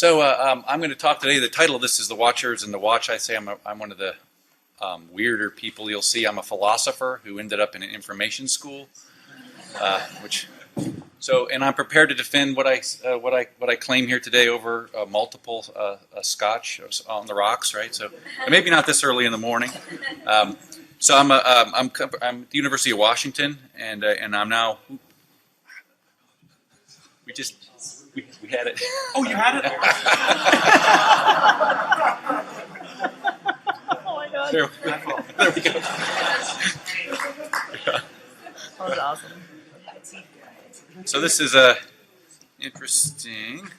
I'm going to talk today. The title of this is The Watchers and the Watch. I say I'm one of the weirder people you'll see. I'm a philosopher who ended up in an information school, and I'm prepared to defend what I claim here today over multiple scotch on the rocks, right? So maybe not this early in the morning. I'm at the University of Washington, and I'm now. We had it. Oh, you had it? Oh my god. There we go. That was awesome. So this is interesting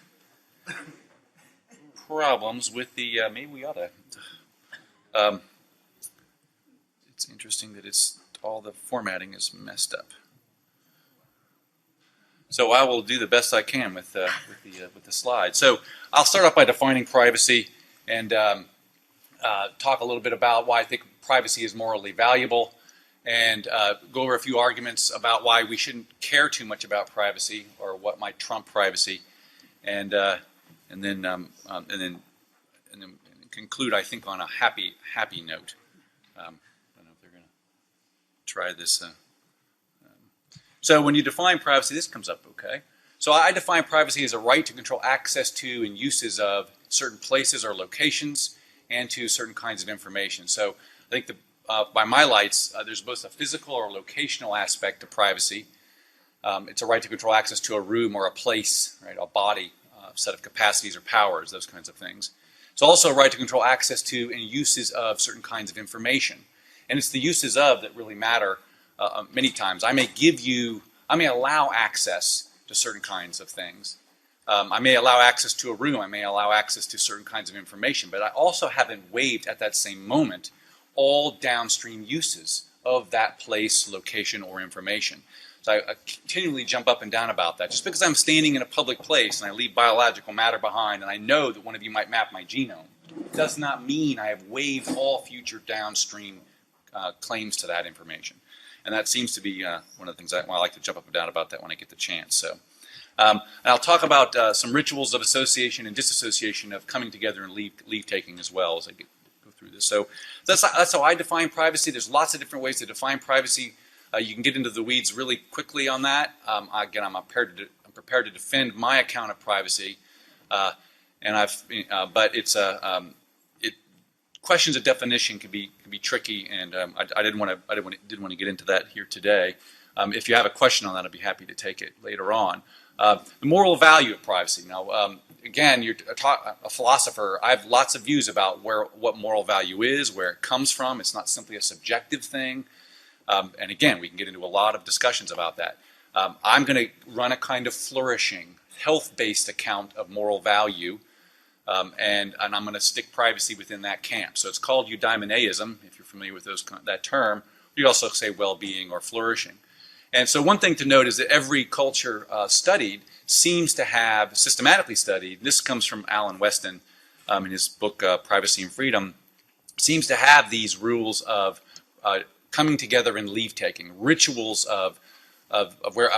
problems with the. Maybe we ought to. It's interesting that all the formatting is messed up. So I will do the best I can with the slide. So I'll start off by defining privacy and talk a little bit about why I think privacy is morally valuable, and go over a few arguments about why we shouldn't care too much about privacy or what might trump privacy, and then conclude, I think, on a happy note. I don't know if they're going to try this. So when you define privacy, this comes up okay. So I define privacy as a right to control access to and uses of certain places or locations and to certain kinds of information. So I think by my lights, there's both a physical or locational aspect to privacy. It's a right to control access to a room or a place, right, a body, a set of capacities or powers, those kinds of things. It's also a right to control access to and uses of certain kinds of information. And it's the uses of that really matter. Many times, I may allow access to certain kinds of things. I may allow access to a room. I may allow access to certain kinds of information. But I also haven't waived at that same moment all downstream uses of that place, location, or information. So I continually jump up and down about that. Just because I'm standing in a public place and I leave biological matter behind and I know that one of you might map my genome, does not mean I have waived all future downstream claims to that information. And that seems to be one of the things I like to jump up and down about that when I get the chance. So, and I'll talk about some rituals of association and disassociation of coming together and leave taking as well as I go through this. So that's how I define privacy. There's lots of different ways to define privacy. You can get into the weeds really quickly on that. Again, I'm prepared to defend my account of privacy, but questions of definition can be tricky, and I didn't want to get into that here today. If you have a question on that, I'd be happy to take it later on. The moral value of privacy. Now, again, you're a philosopher. I have lots of views about what moral value is, where it comes from. It's not simply a subjective thing. And again, we can get into a lot of discussions about that. I'm going to run a kind of flourishing, health-based account of moral value. And I'm going to stick privacy within that camp. So it's called eudaimonism, if you're familiar with that term. You also say well-being or flourishing. And so one thing to note is that every culture studied seems to have, systematically studied, this comes from Alan Weston in his book Privacy and Freedom, seems to have these rules of coming together and leave-taking, rituals of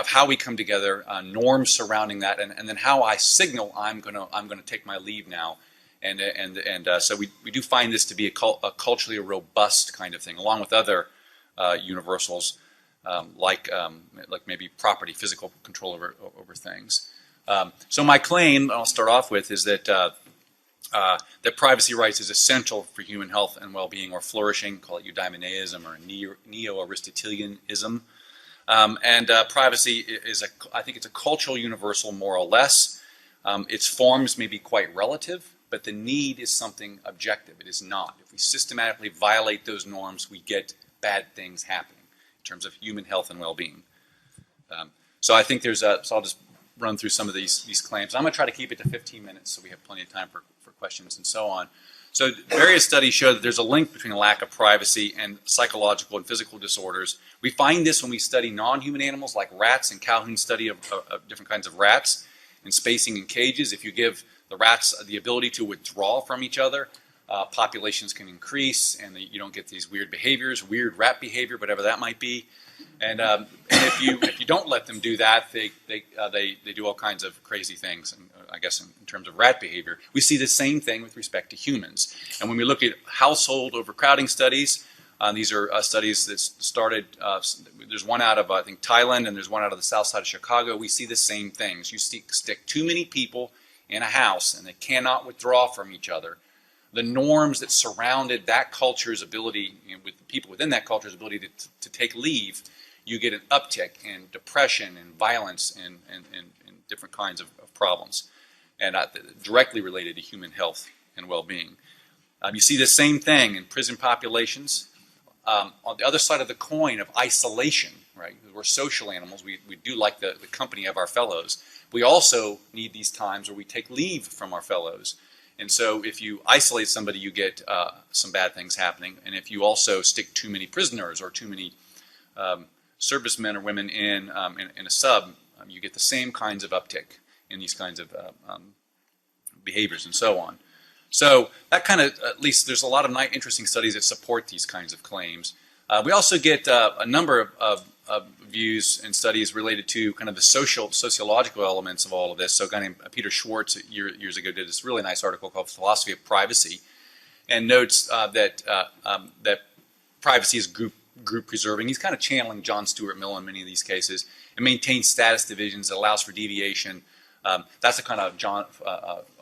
how we come together, norms surrounding that, and then how I signal I'm gonna take my leave now, and so we do find this to be a culturally robust kind of thing, along with other universals like maybe property, physical control over things. So my claim I'll start off with is that that privacy rights is essential for human health and well-being or flourishing. Call it eudaimonism or neo-Aristotelianism. And privacy I think it's a cultural universal more or less. Its forms may be quite relative, but the need is something objective. It is not. If we systematically violate those norms, we get bad things happening in terms of human health and well-being. So I think so I'll just run through some of these claims. I'm going to try to keep it to 15 minutes so we have plenty of time for questions and so on. So various studies show that there's a link between a lack of privacy and psychological and physical disorders. We find this when we study non-human animals like rats, and Calhoun's study of different kinds of rats and spacing in cages. If you give the rats the ability to withdraw from each other, populations can increase, and you don't get these weird behaviors, weird rat behavior, whatever that might be. And if you don't let them do that, they do all kinds of crazy things. And I guess in terms of rat behavior. We see the same thing with respect to humans. And when we look at household overcrowding studies, these are studies that started, there's one out of, I think, Thailand, and there's one out of the south side of Chicago. We see the same things. You stick too many people in a house, and they cannot withdraw from each other. The norms that surrounded that culture's ability, with the people within that culture's ability to take leave, you get an uptick in depression and violence and different kinds of problems, and directly related to human health and well-being. You see the same thing in prison populations. On the other side of the coin of isolation, right? We're social animals. We do like the company of our fellows. We also need these times where we take leave from our fellows. And so if you isolate somebody, you get some bad things happening. And if you also stick too many prisoners or too many servicemen or women in a sub, you get the same kinds of uptick in these kinds of behaviors and so on. So that kind of, at least there's a lot of interesting studies that support these kinds of claims. We also get a number of views and studies related to kind of the sociological elements of all of this. So a guy named Peter Schwartz years ago did this really nice article called Philosophy of Privacy, and notes that privacy is group preserving. He's kind of channeling John Stuart Mill in many of these cases, and maintains status divisions that allows for deviation. That's a kind of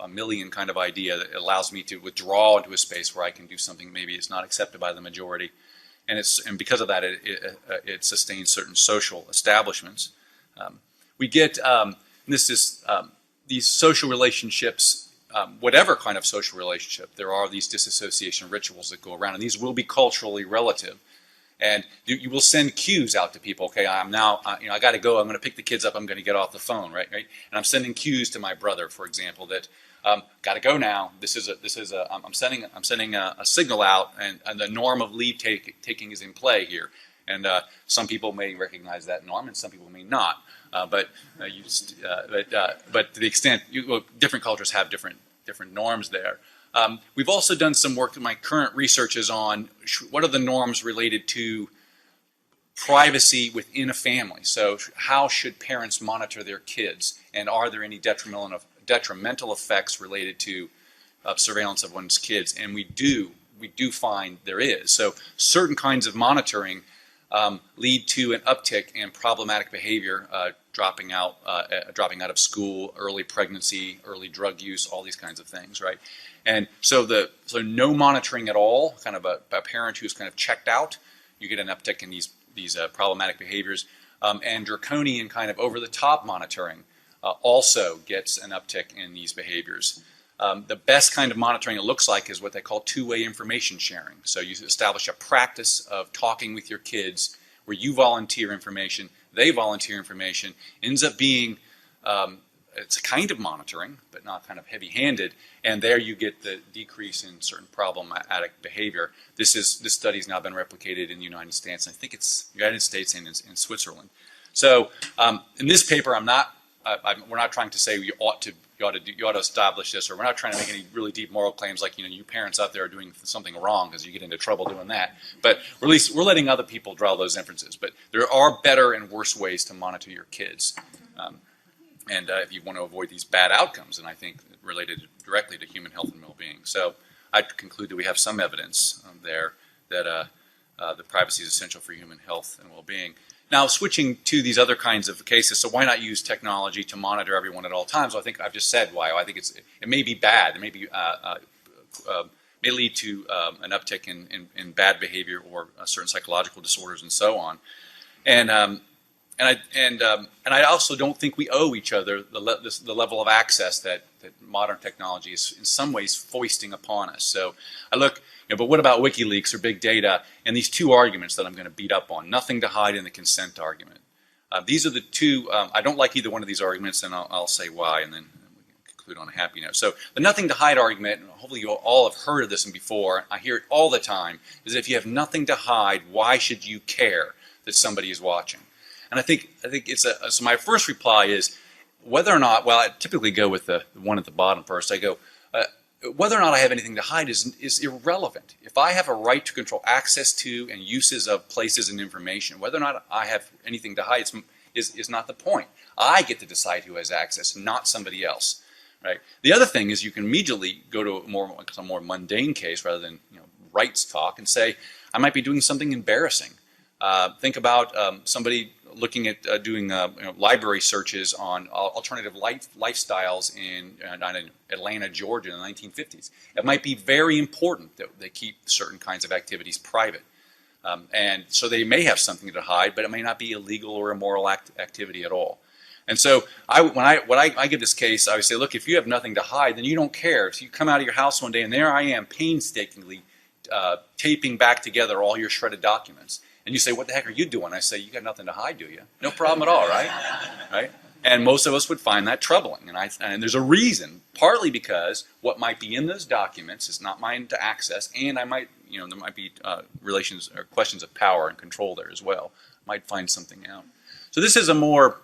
a Millian kind of idea that allows me to withdraw into a space where I can do something maybe it's not accepted by the majority. And because of that, it sustains certain social establishments. We get these social relationships, whatever kind of social relationship. There are these disassociation rituals that go around, and these will be culturally relative. And you will send cues out to people. Okay, I'm now, I got to go. I'm going to pick the kids up. I'm going to get off the phone, right? And I'm sending cues to my brother, for example, that got to go now. I'm sending a signal out, and the norm of leave taking is in play here. And some people may recognize that norm, and some people may not. But to the extent different cultures have different norms there. We've also done some work. My current research is on what are the norms related to privacy within a family. So how should parents monitor their kids, and are there any detrimental effects related to surveillance of one's kids? And we do find there is. So certain kinds of monitoring lead to an uptick in problematic behavior, dropping out of school, early pregnancy, early drug use, all these kinds of things, right? And so no monitoring at all, kind of a parent who's kind of checked out, you get an uptick in these problematic behaviors, and draconian kind of over-the-top monitoring also gets an uptick in these behaviors. The best kind of monitoring it looks like is what they call two-way information sharing. So you establish a practice of talking with your kids where you volunteer information, they volunteer information, ends up being it's a kind of monitoring, but not kind of heavy-handed, and there you get the decrease in certain problematic behavior. This study's now been replicated in the United States, and I think it's United States and in Switzerland. So in this paper, we're not trying to say you ought to establish this, or we're not trying to make any really deep moral claims like you parents out there are doing something wrong because you get into trouble doing that. But at least we're letting other people draw those inferences. But there are better and worse ways to monitor your kids. And if you want to avoid these bad outcomes, and I think related directly to human health and well-being. So I'd conclude that we have some evidence there that the privacy is essential for human health and well-being. Now, switching to these other kinds of cases, so why not use technology to monitor everyone at all times? Well, I think I've just said why. I think it may be bad. It may be may lead to an uptick in bad behavior or certain psychological disorders and so on. And I also don't think we owe each other the level of access that modern technology is in some ways foisting upon us. So I look, but what about WikiLeaks or big data and these two arguments that I'm going to beat up on? Nothing to hide in the consent argument. These are the two. I don't like either one of these arguments, and I'll say why, and then we can conclude on a happy note. So the nothing to hide argument, and hopefully you all have heard of this before. I hear it all the time. Is if you have nothing to hide, why should you care that somebody is watching? And I think it's so my first reply is whether or not, well, I typically go with the one at the bottom first. I go, whether or not I have anything to hide is irrelevant. If I have a right to control access to and uses of places and information, whether or not I have anything to hide is not the point. I get to decide who has access, not somebody else. right? The other thing is you can immediately go to a more mundane case rather than rights talk and say, I might be doing something embarrassing. Think about somebody looking at doing library searches on alternative lifestyles in Atlanta, Georgia in the 1950s. It might be very important that they keep certain kinds of activities private. And so they may have something to hide, but it may not be illegal or immoral activity at all. And so when I give this case, I would say, look, if you have nothing to hide, then you don't care. So you come out of your house one day, and there I am painstakingly taping back together all your shredded documents. And you say, what the heck are you doing? I say, you got nothing to hide, do you? No problem at all, right? Right? And most of us would find that troubling. And there's a reason, partly because what might be in those documents is not mine to access, and there might be relations or questions of power and control there as well. Might find something out. So this is a more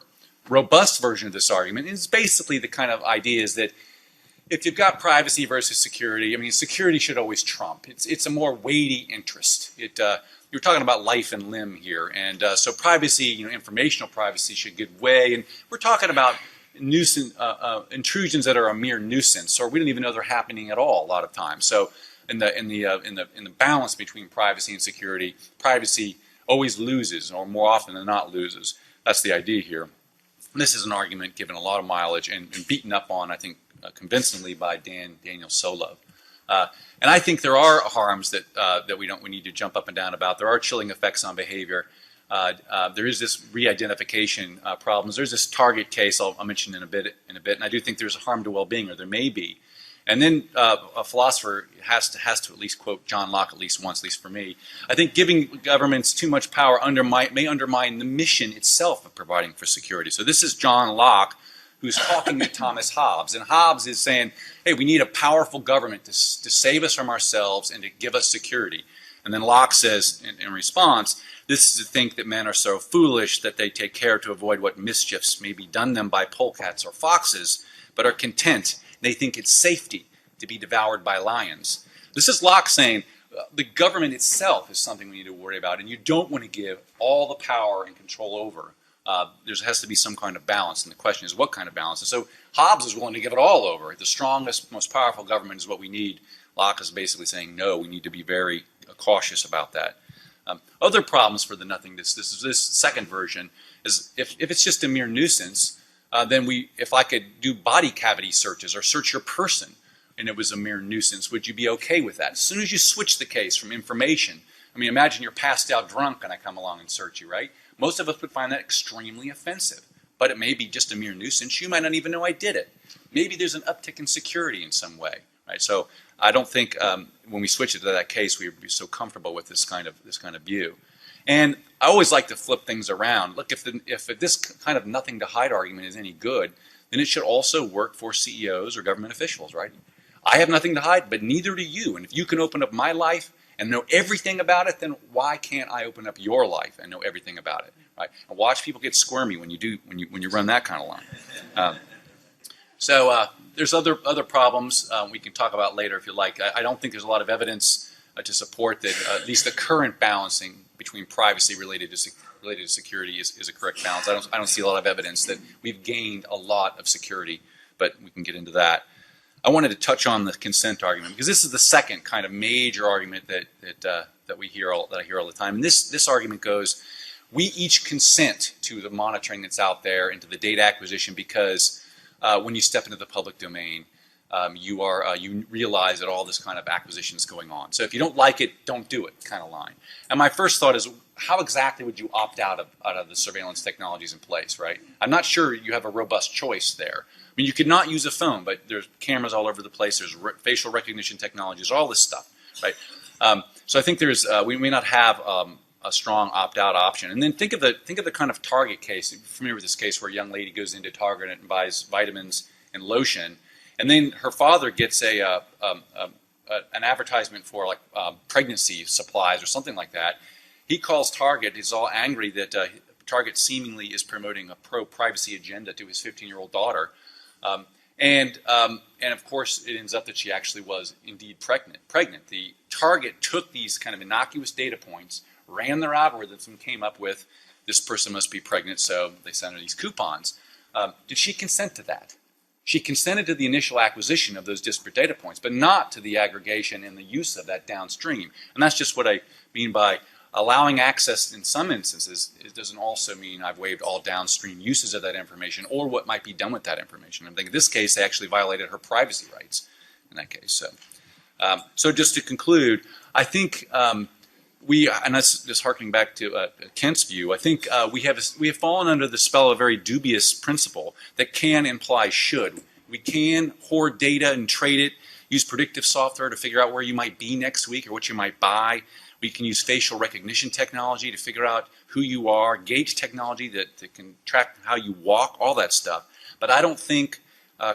robust version of this argument. It's basically the kind of idea is that if you've got privacy versus security, I mean, security should always trump. It's a more weighty interest. You're talking about life and limb here, and so privacy, informational privacy should give way. And we're talking about nuisance intrusions that are a mere nuisance, or we don't even know they're happening at all a lot of times. So in the balance between privacy and security, privacy always loses, or more often than not loses. That's the idea here. This is an argument given a lot of mileage and beaten up on, I think, convincingly by Daniel Solove. And I think there are harms that we need to jump up and down about. There are chilling effects on behavior. There is this re-identification problems. There's this Target case I'll mention in a bit, and I do think there's a harm to well-being, or there may be. And then a philosopher has to at least quote John Locke at least once, at least for me. I think giving governments too much power may undermine the mission itself of providing for security. So this is John Locke, who's talking to Thomas Hobbes. And Hobbes is saying, hey, we need a powerful government to save us from ourselves and to give us security. And then Locke says, in response, this is to think that men are so foolish that they take care to avoid what mischiefs may be done them by polecats or foxes, but are content. They think it's safety to be devoured by lions. This is Locke saying the government itself is something we need to worry about, and you don't want to give all the power and control over. There has to be some kind of balance, and the question is what kind of balance. And so Hobbes is willing to give it all over. The strongest, most powerful government is what we need. Locke is basically saying, no, we need to be very cautious about that. Other problems for the nothingness, this second version, is if it's just a mere nuisance, then if I could do body cavity searches or search your person and it was a mere nuisance, would you be okay with that? As soon as you switch the case from information, I mean, imagine you're passed out drunk and I come along and search you, right? Most of us would find that extremely offensive, but it may be just a mere nuisance. You might not even know I did it. Maybe there's an uptick in security in some way, right? So I don't think when we switch it to that case, we would be so comfortable with this kind of view. And I always like to flip things around. Look, if this kind of nothing to hide argument is any good, then it should also work for CEOs or government officials, right? I have nothing to hide, but neither do you. And if you can open up my life and know everything about it, then why can't I open up your life and know everything about it, right? And watch people get squirmy when you run that kind of line. So there's other problems we can talk about later if you like. I don't think there's a lot of evidence to support that at least the current balancing between privacy related to security is a correct balance. I don't see a lot of evidence that we've gained a lot of security, but we can get into that. I wanted to touch on the consent argument because this is the second kind of major argument that I hear all the time. And this argument goes, we each consent to the monitoring that's out there and to the data acquisition because when you step into the public domain, you realize that all this kind of acquisition is going on. So if you don't like it, don't do it kind of line. And my first thought is, how exactly would you opt out of the surveillance technologies in place, right? I'm not sure you have a robust choice there. I mean, you could not use a phone, but there's cameras all over the place. There's facial recognition technologies, all this stuff, right? So I think we may not have a strong opt-out option. And then think of the kind of Target case. You're familiar with this case where a young lady goes into Target and buys vitamins and lotion, and then her father gets an advertisement for like pregnancy supplies or something like that. He calls Target. He's all angry that Target seemingly is promoting a pro-privacy agenda to his 15-year-old daughter. And of course, it ends up that she actually was indeed pregnant. The Target took these kind of innocuous data points, ran their algorithms, and came up with this person must be pregnant, so they sent her these coupons. Did she consent to that? She consented to the initial acquisition of those disparate data points, but not to the aggregation and the use of that downstream. And that's just what I mean by allowing access in some instances. It doesn't also mean I've waived all downstream uses of that information or what might be done with that information. I think in this case, they actually violated her privacy rights in that case. So just to conclude, I think and that's just harkening back to Kent's view, I think we have fallen under the spell of a very dubious principle that can imply should. We can hoard data and trade it, use predictive software to figure out where you might be next week or what you might buy. We can use facial recognition technology to figure out who you are, gauge technology that can track how you walk, all that stuff. But I don't think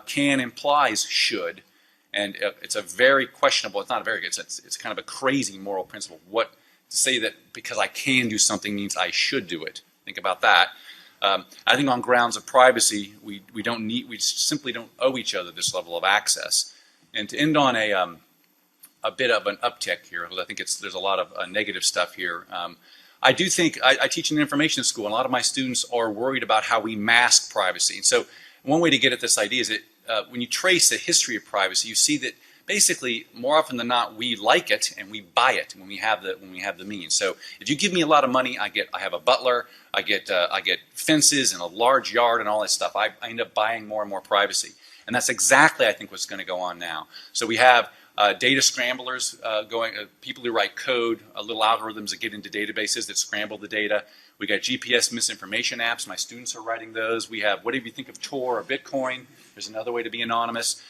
can implies should. And it's a very questionable, it's not a very good, it's kind of a crazy moral principle. What to say that because I can do something means I should do it. Think about that. I think on grounds of privacy, we simply don't owe each other this level of access. And to end on a bit of an uptick here, because I think there's a lot of negative stuff here. I do think I teach in an information school, and a lot of my students are worried about how we mask privacy. And so one way to get at this idea is that when you trace the history of privacy, you see that basically, more often than not, we like it and we buy it when we have the means. So if you give me a lot of money, I have a butler, I get fences and a large yard and all that stuff. I end up buying more and more privacy, and that's exactly I think what's going to go on now. So we have data scramblers people who write code, little algorithms that get into databases that scramble the data. We got GPS misinformation apps. My students are writing those. We have whatever you think of Tor or Bitcoin. There's another way to be anonymous.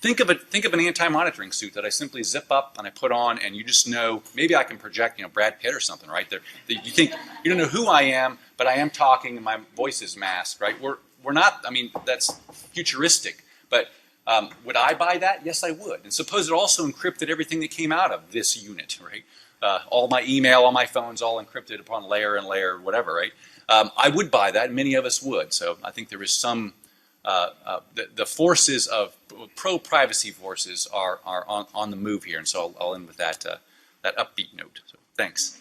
Think of an anti-monitoring suit that I simply zip up and I put on, and you just know maybe I can project, Brad Pitt or something, right? You think you don't know who I am, but I am talking and my voice is masked, right? We're not. I mean, that's futuristic, but would I buy that? Yes, I would. And suppose it also encrypted everything that came out of this unit, right? All my email, all my phones, all encrypted upon layer and layer, whatever, right? I would buy that, and many of us would. So I think there is some. The forces of pro-privacy forces are on the move here, and so I'll end with that upbeat note. So thanks.